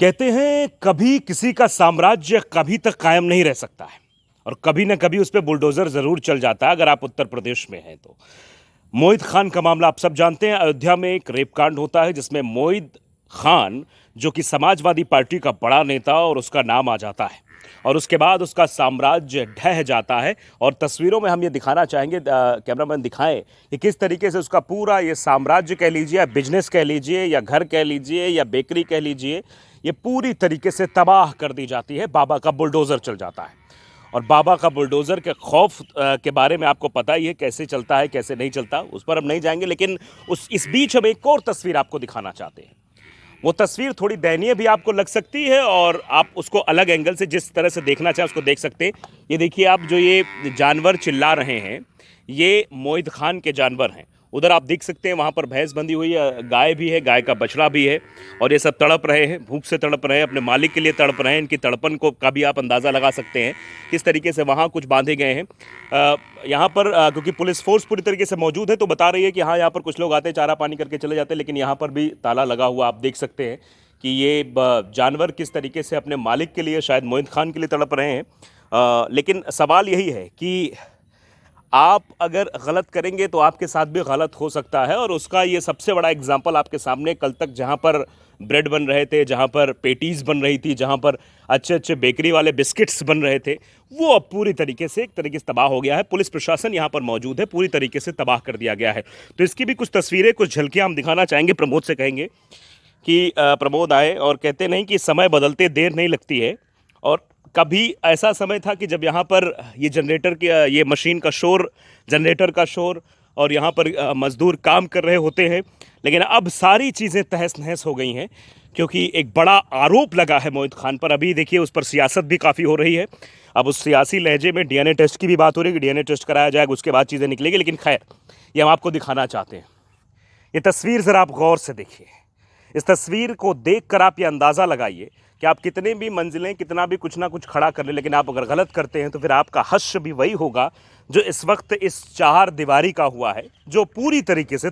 कहते हैं कभी किसी का साम्राज्य कभी तक कायम नहीं रह सकता है और कभी ना कभी उस पर बुलडोजर जरूर चल जाता है। अगर आप उत्तर प्रदेश में हैं तो मोहित खान का मामला आप सब जानते हैं। अयोध्या में एक रेप कांड होता है जिसमें मोहित खान, जो कि समाजवादी पार्टी का बड़ा नेता, और उसका नाम आ जाता है और उसके बाद उसका साम्राज्य ढह जाता है। और तस्वीरों में हम ये दिखाना चाहेंगे, कैमरामैन दिखाएं कि किस तरीके से उसका पूरा ये साम्राज्य कह लीजिए या बिजनेस कह लीजिए या घर कह लीजिए या बेकरी कह लीजिए, ये पूरी तरीके से तबाह कर दी जाती है। बाबा का बुलडोज़र चल जाता है और बाबा का बुलडोज़र के खौफ के बारे में आपको पता ही है, कैसे चलता है कैसे नहीं चलता, उस पर हम नहीं जाएंगे। लेकिन इस बीच हम एक और तस्वीर आपको दिखाना चाहते हैं। वो तस्वीर थोड़ी दयनीय भी आपको लग सकती है और आप उसको अलग एंगल से जिस तरह से देखना चाहें उसको देख सकते हैं। ये देखिए, आप जो ये जानवर चिल्ला रहे हैं ये मोहित खान के जानवर हैं। उधर आप देख सकते हैं वहाँ पर भैंस बंधी हुई है, गाय भी है, गाय का बछड़ा भी है, और ये सब तड़प रहे हैं, भूख से तड़प रहे हैं, अपने मालिक के लिए तड़प रहे हैं। इनकी तड़पन को का भी आप अंदाज़ा लगा सकते हैं किस तरीके से वहाँ कुछ बांधे गए हैं। यहाँ पर क्योंकि पुलिस फोर्स पूरी तरीके से मौजूद है तो बता रही है कि हाँ, यहाँ पर कुछ लोग आते हैं, चारा पानी करके चले जाते हैं, लेकिन यहाँ पर भी ताला लगा हुआ आप देख सकते हैं कि ये जानवर किस तरीके से अपने मालिक के लिए, शायद मोहित खान के लिए तड़प रहे हैं। लेकिन सवाल यही है कि आप अगर गलत करेंगे तो आपके साथ भी गलत हो सकता है। और उसका ये सबसे बड़ा एग्जाम्पल आपके सामने, कल तक जहाँ पर ब्रेड बन रहे थे, जहाँ पर पेटीज़ बन रही थी, जहाँ पर अच्छे अच्छे बेकरी वाले बिस्किट्स बन रहे थे, वो अब पूरी तरीके से एक तरीके से तबाह हो गया है। पुलिस प्रशासन यहाँ पर मौजूद है, पूरी तरीके से तबाह कर दिया गया है। तो इसकी भी कुछ तस्वीरें, कुछ झलकियाँ हम दिखाना चाहेंगे। प्रमोद से कहेंगे कि प्रमोद आए और कहते नहीं कि समय बदलते देर नहीं लगती है। और कभी ऐसा समय था कि जब यहाँ पर ये जनरेटर की ये मशीन का शोर, जनरेटर का शोर, और यहाँ पर मज़दूर काम कर रहे होते हैं। लेकिन अब सारी चीज़ें तहस नहस हो गई हैं क्योंकि एक बड़ा आरोप लगा है मोहित खान पर। अभी देखिए उस पर सियासत भी काफ़ी हो रही है। अब उस सियासी लहजे में डीएनए टेस्ट की भी बात हो रही है कि डीएनए टेस्ट कराया जाएगा, उसके बाद चीज़ें निकलेगी। लेकिन खैर, ये हम आपको दिखाना चाहते हैं। ये तस्वीर ज़रा आप गौर से देखिए। इस तस्वीर को देखकर आप ये अंदाज़ा लगाइए कि आप कितने भी मंजिलें, कितना भी कुछ ना कुछ खड़ा कर ले, लेकिन आप अगर गलत करते हैं तो फिर आपका हश्र भी वही होगा जो इस वक्त इस चार दीवारी का हुआ है, जो पूरी तरीके से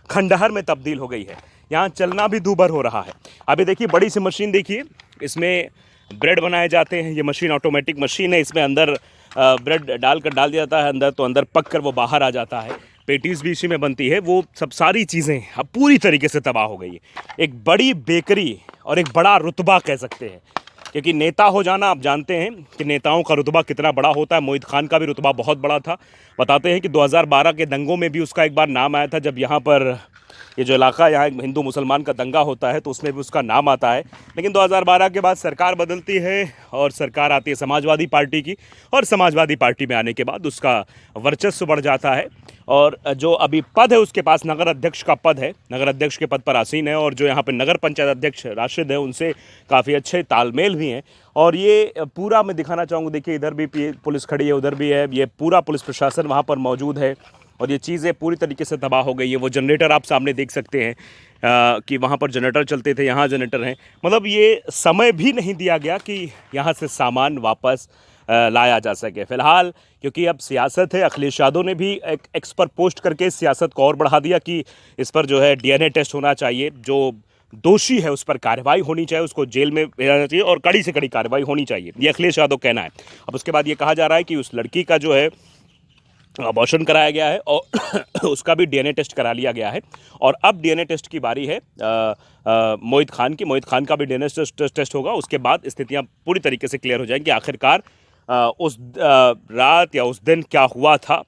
खंडहर में तब्दील हो गई है। यहाँ चलना भी दूभर हो रहा है। अभी देखिए बड़ी सी मशीन देखिए, इसमें ब्रेड बनाए जाते हैं। ये मशीन ऑटोमेटिक मशीन है, इसमें अंदर ब्रेड डाल दिया जाता है अंदर, तो अंदर पक कर वो बाहर आ जाता है। पेटीज़ भी इसी में बनती है। वो सब सारी चीज़ें अब पूरी तरीके से तबाह हो गई है। एक बड़ी बेकरी और एक बड़ा रुतबा कह सकते हैं, क्योंकि नेता हो जाना, आप जानते हैं कि नेताओं का रुतबा कितना बड़ा होता है। मोहित खान का भी रुतबा बहुत बड़ा था। बताते हैं कि 2012 के दंगों में भी उसका एक बार नाम आया था। जब यहाँ पर ये जो इलाका, यहाँ एक हिंदू मुसलमान का दंगा होता है तो उसमें भी उसका नाम आता है। लेकिन 2012 के बाद सरकार बदलती है और सरकार आती है समाजवादी पार्टी की, और समाजवादी पार्टी में आने के बाद उसका वर्चस्व बढ़ जाता है। और जो अभी पद है उसके पास, नगर अध्यक्ष का पद है, नगर अध्यक्ष के पद पर आसीन है। और जो यहाँ पे नगर पंचायत अध्यक्ष राशिद है, उनसे काफ़ी अच्छे तालमेल भी हैं। और ये पूरा मैं दिखाना चाहूँगा, देखिए इधर भी पुलिस खड़ी है, उधर भी है, ये पूरा पुलिस प्रशासन वहाँ पर मौजूद है। और ये चीज़ें पूरी तरीके से तबाह हो गई है। वो जनरेटर आप सामने देख सकते हैं कि वहाँ पर जनरेटर चलते थे, यहाँ जनरेटर हैं। मतलब ये समय भी नहीं दिया गया कि यहाँ से सामान वापस लाया जा सके। फ़िलहाल क्योंकि अब सियासत है, अखिलेश यादव ने भी एक एक्स पर पोस्ट करके इस सियासत को और बढ़ा दिया कि इस पर जो है डीएनए टेस्ट होना चाहिए, जो दोषी है उस पर कार्रवाई होनी चाहिए, उसको जेल में भेजा जाना चाहिए और कड़ी से कड़ी कार्रवाई होनी चाहिए, ये अखिलेश यादव कहना है। अब उसके बाद ये कहा जा रहा है कि उस लड़की का जो है अबॉर्शन कराया गया है और उसका भी डीएनए टेस्ट करा लिया गया है। और अब डीएनए टेस्ट की बारी है मोहित खान की। मोहित खान का भी डीएनए टेस्ट होगा। उसके बाद स्थितियां पूरी तरीके से क्लियर हो जाएंगी, आखिरकार उस रात या उस दिन क्या हुआ था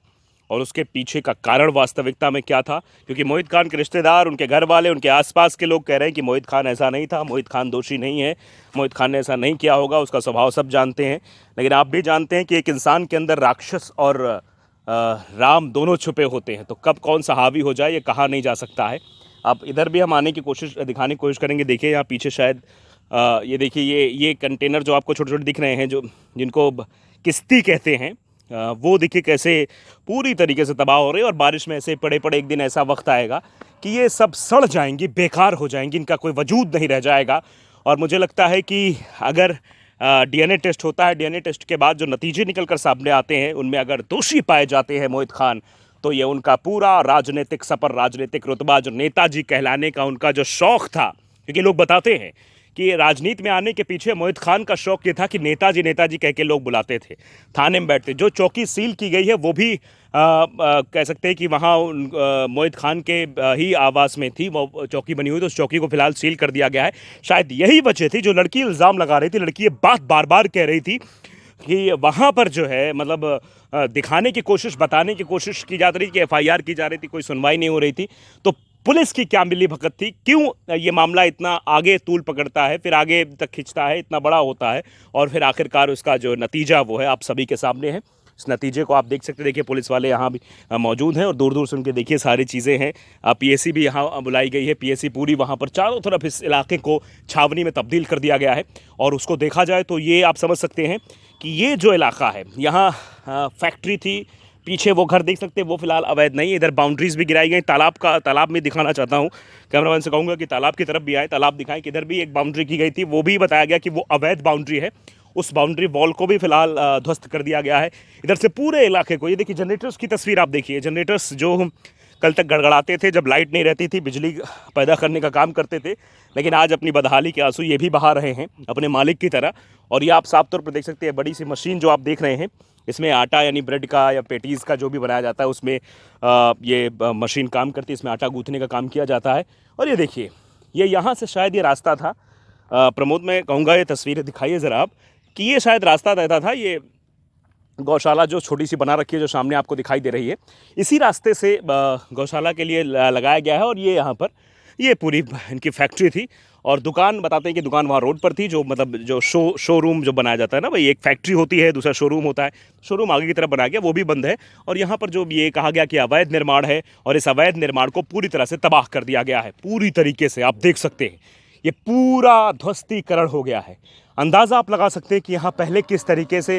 और उसके पीछे का कारण वास्तविकता में क्या था। क्योंकि मोहित खान के रिश्तेदार, उनके घर वाले, उनके आसपास के लोग कह रहे हैं कि मोहित खान ऐसा नहीं था, मोहित खान दोषी नहीं है, मोहित खान ने ऐसा नहीं किया होगा, उसका स्वभाव सब जानते हैं। लेकिन आप भी जानते हैं कि एक इंसान के अंदर राक्षस और राम दोनों छुपे होते हैं, तो कब कौन सा हावी हो जाए ये कहा नहीं जा सकता है। अब इधर भी हम आने की कोशिश, दिखाने की कोशिश करेंगे। देखिए यहाँ पीछे शायद ये देखिए, ये कंटेनर जो आपको छोटे छोटे दिख रहे हैं, जो जिनको किश्ती कहते हैं, वो देखिए कैसे पूरी तरीके से तबाह हो रहे हैं। और बारिश में ऐसे पड़े पड़े एक दिन ऐसा वक्त आएगा कि ये सब सड़ जाएंगी, बेकार हो जाएंगी, इनका कोई वजूद नहीं रह जाएगा। और मुझे लगता है कि अगर डीएनए टेस्ट होता है, डीएनए टेस्ट के बाद जो नतीजे निकल कर सामने आते हैं, उनमें अगर दोषी पाए जाते हैं मोहित खान, तो ये उनका पूरा राजनीतिक सफर, राजनीतिक रुतबा, जो नेताजी कहलाने का उनका जो शौक़ था, क्योंकि लोग बताते हैं कि राजनीति में आने के पीछे मोहित खान का शौक ये था कि नेताजी नेताजी कह के लोग बुलाते थे, थाने में बैठते। जो चौकी सील की गई है वो भी कह सकते हैं कि वहाँ मोहित खान के ही आवास में थी वो चौकी बनी हुई, तो उस चौकी को फिलहाल सील कर दिया गया है। शायद यही वजह थी, जो लड़की इल्ज़ाम लगा रही थी, लड़की ये बात बार बार कह रही थी कि वहाँ पर जो है मतलब दिखाने की कोशिश, बताने की कोशिश की जा रही थी कि एफआईआर की जा रही थी, कोई सुनवाई नहीं हो रही थी। तो पुलिस की क्या मिलीभगत थी, क्यों ये मामला इतना आगे तूल पकड़ता है, फिर आगे तक खिंचता है, इतना बड़ा होता है और फिर आखिरकार उसका जो नतीजा वो है आप सभी के सामने है। इस नतीजे को आप देख सकते हैं। देखिए पुलिस वाले यहाँ भी मौजूद हैं और दूर दूर से उनके देखिए सारी चीज़ें हैं। पीएसी भी यहाँ बुलाई गई है। पीएसी पूरी वहाँ पर चारों तरफ इस इलाके को छावनी में तब्दील कर दिया गया है। और उसको देखा जाए तो ये आप समझ सकते हैं कि ये जो इलाका है, यहाँ फैक्ट्री थी, पीछे वो घर देख सकते हैं, वो फिलहाल अवैध नहीं है। इधर बाउंड्रीज भी गिराई गई। तालाब में दिखाना चाहता हूँ, कैमरामैन से कहूँगा कि तालाब की तरफ भी आए, तालाब दिखाएं कि इधर भी एक बाउंड्री की गई थी, वो भी बताया गया कि वो अवैध बाउंड्री है। उस बाउंड्री वॉल को भी फिलहाल ध्वस्त कर दिया गया है। इधर से पूरे इलाके को, ये देखिए जनरेटर्स की तस्वीर आप देखिए, जनरेटर्स जो कल तक गड़गड़ाते थे जब लाइट नहीं रहती थी, बिजली पैदा करने का काम करते थे, लेकिन आज अपनी बदहाली के आंसू ये भी बहा रहे हैं अपने मालिक की तरह। और ये आप साफ तौर पर देख सकते हैं, बड़ी सी मशीन जो आप देख रहे हैं, इसमें आटा यानी ब्रेड का या पेटीज़ का जो भी बनाया जाता है उसमें ये मशीन काम करती है। इसमें आटा गूँथने का काम किया जाता है। और ये देखिए, ये यहाँ से शायद ये रास्ता था। प्रमोद, मैं कहूँगा ये तस्वीरें दिखाइए ज़रा आप, कि ये शायद रास्ता रहता था। ये गौशाला जो छोटी सी बना रखी है, जो सामने आपको दिखाई दे रही है, इसी रास्ते से गौशाला के लिए लगाया गया है। और ये यहाँ पर ये पूरी इनकी फैक्ट्री थी। और दुकान बताते हैं कि दुकान वहाँ रोड पर थी, जो मतलब जो शोरूम जो बनाया जाता है ना भाई, एक फैक्ट्री होती है, दूसरा शोरूम होता है। शोरूम आगे की तरफ बनाया गया, वो भी बंद है। और यहाँ पर जो ये कहा गया कि अवैध निर्माण है, और इस अवैध निर्माण को पूरी तरह से तबाह कर दिया गया है। पूरी तरीके से आप देख सकते हैं, ये पूरा ध्वस्तीकरण हो गया है। अंदाज़ा आप लगा सकते हैं कि यहाँ पहले किस तरीके से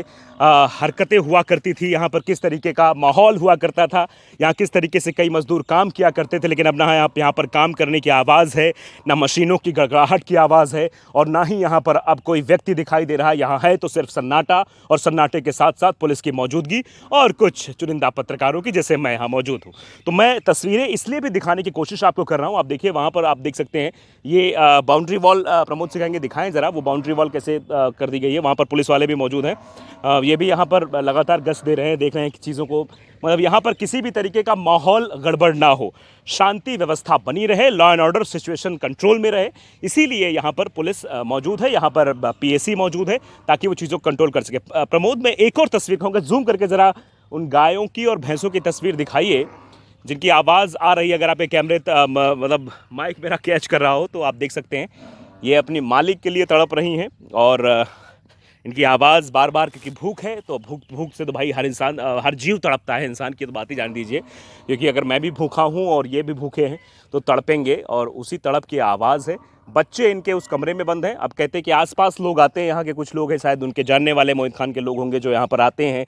हरकतें हुआ करती थी, यहाँ पर किस तरीके का माहौल हुआ करता था, यहाँ किस तरीके से कई मजदूर काम किया करते थे। लेकिन अब ना यहाँ पर काम करने की आवाज़ है, ना मशीनों की गड़गड़ाहट की आवाज़ है, और ना ही यहाँ पर अब कोई व्यक्ति दिखाई दे रहा है। यहाँ है तो सिर्फ सन्नाटा, और सन्नाटे के साथ साथ पुलिस की मौजूदगी और कुछ चुनिंदा पत्रकारों की, जैसे मैं यहाँ मौजूद हूँ। तो मैं तस्वीरें इसलिए भी दिखाने की कोशिश आपको कर रहा हूँ। आप देखिए वहाँ पर आप देख सकते हैं ये बाउंड्री वॉल, प्रमोद से कहेंगे दिखाएं ज़रा वो बाउंड्री वॉल कैसे कर दी गई है। वहाँ पर पुलिस वाले भी मौजूद हैं। ये भी यहाँ पर लगातार गश्त दे रहे हैं, देख रहे हैं कि चीज़ों को, मतलब यहाँ पर किसी भी तरीके का माहौल गड़बड़ ना हो, शांति व्यवस्था बनी रहे, law and order situation control में रहे। इसीलिए यहाँ पर पुलिस मौजूद है, यहाँ पर पीएसी मौजूद है, ताकि वो चीज़ों को कंट्रोल कर सके। प्रमोद, में एक और तस्वीर कहूँगा, जूम करके ज़रा उन गायों की और भैंसों की तस्वीर दिखाइए जिनकी आवाज़ आ रही है। अगर आप एक कैमरे मतलब माइक मेरा कैच कर रहा हो तो आप देख सकते हैं, ये अपनी मालिक के लिए तड़प रही हैं। और इनकी आवाज़ बार बार, क्योंकि भूख है, तो भूख से तो भाई हर इंसान, हर जीव तड़पता है। इंसान की तो बात ही जान दीजिए, क्योंकि अगर मैं भी भूखा हूँ और ये भी भूखे हैं तो तड़पेंगे, और उसी तड़प की आवाज़ है। बच्चे इनके उस कमरे में बंद हैं। अब कहते हैं कि आसपास लोग आते हैं, यहाँ के कुछ लोग हैं, शायद उनके जानने वाले मोहित खान के लोग होंगे, जो यहाँ पर आते हैं,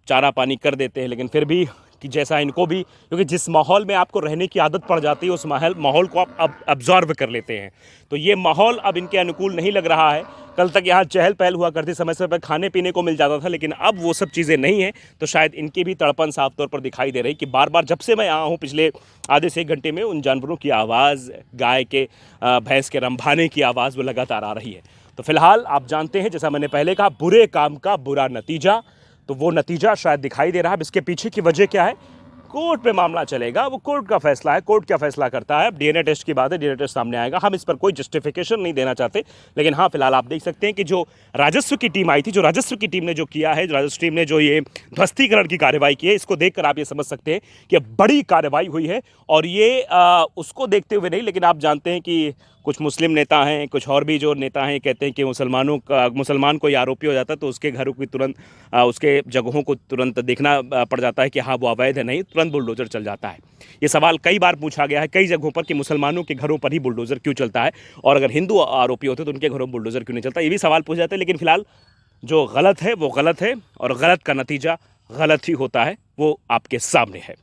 चारा पानी कर देते हैं। लेकिन फिर भी कि जैसा इनको भी, क्योंकि जिस माहौल में आपको रहने की आदत पड़ जाती है, उस माहौल को आप अब अब्जॉर्व कर लेते हैं। तो ये माहौल अब इनके अनुकूल नहीं लग रहा है। कल तक यहाँ चहल पहल हुआ करती, समय समय पर खाने पीने को मिल जाता था, लेकिन अब वो सब चीज़ें नहीं हैं। तो शायद इनकी भी तड़पन साफ तौर पर दिखाई दे रही कि बार बार, जब से मैं आया हूँ पिछले आधे से एक घंटे में, उन जानवरों की आवाज़, गाय के भैंस के रंभाने की आवाज़ वो लगातार आ रही है। तो फिलहाल आप जानते हैं, जैसा मैंने पहले कहा, बुरे काम का बुरा नतीजा, तो वो नतीजा शायद दिखाई दे रहा है। इसके पीछे की वजह क्या है, कोर्ट पे मामला चलेगा, वो कोर्ट का फैसला है, कोर्ट क्या फैसला करता है। डीएनए टेस्ट की बात है, डीएनए टेस्ट सामने आएगा। हम इस पर कोई जस्टिफिकेशन नहीं देना चाहते, लेकिन हाँ फिलहाल आप देख सकते हैं कि जो राजस्व की टीम आई थी, जो राजस्व की टीम ने जो किया है, राजस्व टीम ने जो ये ध्वस्तीकरण की कार्रवाई की है, इसको देखकर आप ये समझ सकते हैं कि बड़ी कार्रवाई हुई है। और ये उसको देखते हुए नहीं, लेकिन आप जानते हैं कि कुछ मुस्लिम नेता हैं, कुछ और भी जो नेता हैं, कहते हैं कि मुसलमान कोई आरोपी हो जाता है तो उसके घरों की तुरंत, उसके जगहों को तुरंत देखना पड़ जाता है कि हाँ वो अवैध है, नहीं, तुरंत बुलडोजर चल जाता है। ये सवाल कई बार पूछा गया है कई जगहों पर कि मुसलमानों के घरों पर ही बुलडोजर क्यों चलता है, और अगर हिंदू आरोपी होते तो उनके घरों में बुलडोजर क्यों नहीं चलता, ये भी सवाल पूछे जाते हैं। लेकिन फिलहाल जो गलत है वो गलत है, और गलत का नतीजा गलत ही होता है, वो आपके सामने है।